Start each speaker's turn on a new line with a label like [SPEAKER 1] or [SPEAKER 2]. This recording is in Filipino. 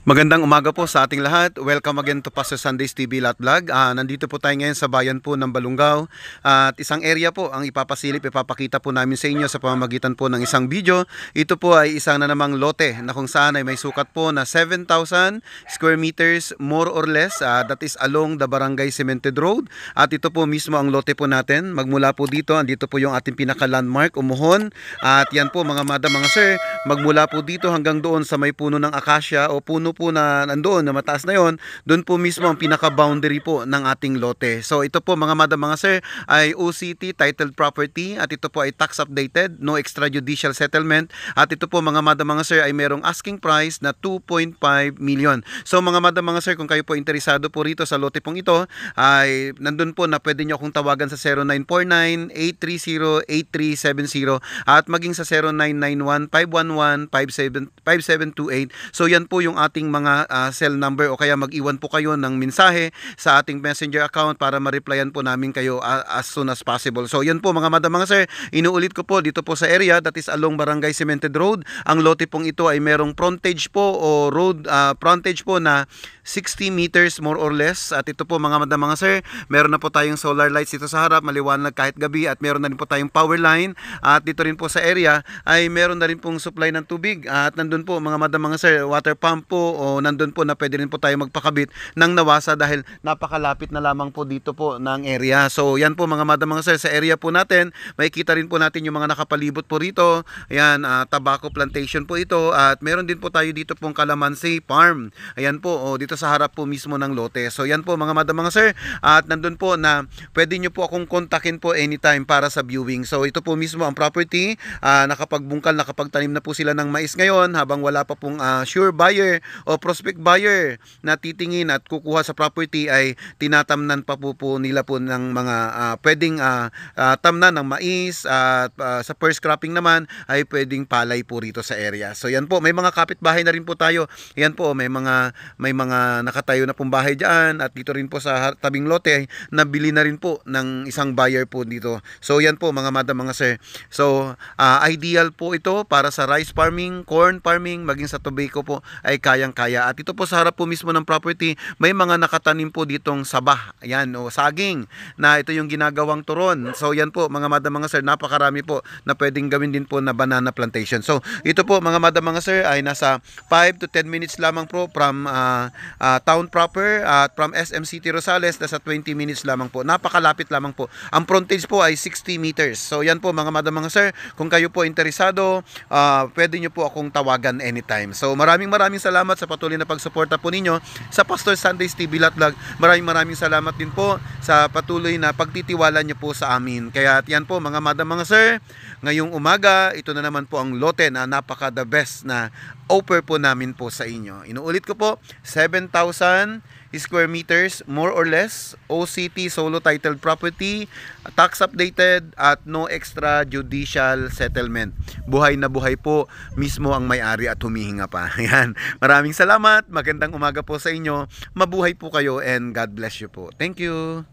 [SPEAKER 1] Magandang umaga po sa ating lahat. Welcome again to Pastor Sundays TV Lot Vlog. Nandito po tayo ngayon sa bayan po ng Balungaw. At isang area po ang ipapakita po namin sa inyo sa pamamagitan po ng isang video. Ito po ay isang na namang lote na kung saan ay may sukat po na 7,000 square meters more or less. That is along the Barangay Cemented Road. At ito po mismo ang lote po natin. Magmula po dito, andito po yung ating pinaka-landmark, Umuhon. At yan po mga madam, mga sir, magmula po dito hanggang doon sa may puno ng akasya o puno po na nandoon na mataas na yon, doon po mismo ang pinaka-boundary po ng ating lote. So ito po mga madam, mga sir, ay OCT titled property at ito po ay tax updated, no extrajudicial settlement, at ito po mga madam, mga sir, ay merong asking price na 2.5 million. So mga madam, mga sir, kung kayo po interesado po rito sa lote pong ito, ay nandun po na pwede nyo akong tawagan sa 0949-830-8370 at maging sa 0991-511-5728. So yan po yung ating mga cell number, o kaya mag-iwan po kayo ng mensahe sa ating messenger account para ma-replyan po namin kayo as soon as possible. So yan po mga madam, mga sir, inuulit ko po dito po sa area that is along Barangay Cemented Road. Ang lote pong ito ay merong frontage po o road frontage po na 60 meters more or less. At ito po mga madam, mga sir, meron na po tayong solar lights dito sa harap, maliwanag kahit gabi, at meron na rin po tayong power line. At dito rin po sa area ay meron na rin pong supply ng tubig, at nandun po mga madam, mga sir, water pump po, o nandun po na pwede rin po tayo magpakabit ng nawasa dahil napakalapit na lamang po dito po ng area. So yan po mga madam, mga sir, sa area po natin makikita rin po natin yung mga nakapalibot po rito. Ayan, tobacco plantation po ito, at meron din po tayo dito pong calamansi farm. Ayan po, dito sa harap po mismo ng lote. So yan po mga madam, mga sir, at nandun po na pwede nyo po akong kontakin po anytime para sa viewing. So ito po mismo ang property, nakapagbungkal, nakapagtanim na po sila ng mais ngayon habang wala pa pong sure buyer o prospect buyer na titingin at kukuha sa property, ay tinatamnan pa po nila po ng mga pwedeng tamnan ng mais, at sa first cropping naman ay pwedeng palay po rito sa area. So yan po, may mga kapitbahay na rin po tayo. Yan po, may mga nakatayo na pong bahay diyan, at dito rin po sa tabing lote ay nabili na rin po ng isang buyer po dito. So yan po mga madam, mga sir. So ideal po ito para sa rice farming, corn farming, maging sa tobacco po ay kayang-kaya. At ito po sa harap po mismo ng property, may mga nakatanim po ditong sabah, yan, o saging, na ito yung ginagawang turon. So yan po mga madam, mga sir, napakarami po na pwedeng gawin din po na banana plantation. So ito po mga madam, mga sir, ay nasa 5 to 10 minutes lamang po from town proper, at from SM City Rosales nasa 20 minutes lamang po. Napakalapit lamang po. Ang frontage po ay 60 meters. So yan po mga madam, mga sir, kung kayo po interesado, pwede nyo po akong tawagan anytime. So maraming salamat sa patuloy na pagsuporta po ninyo sa Pastor Sundays TV Lot Vlog. Maraming salamat din po sa patuloy na pagtitiwala nyo po sa amin. Kaya yan po mga madam, mga sir, ngayong umaga, ito na naman po ang lote na napaka the best na offer po namin po sa inyo. Inuulit ko po, 7,000 square meters more or less, OCT solo titled property, tax updated, at no extra judicial settlement. Buhay na buhay po mismo ang may-ari at humihinga pa. Ayan. Maraming salamat, magandang umaga po sa inyo, mabuhay po kayo, and God bless you po. Thank you.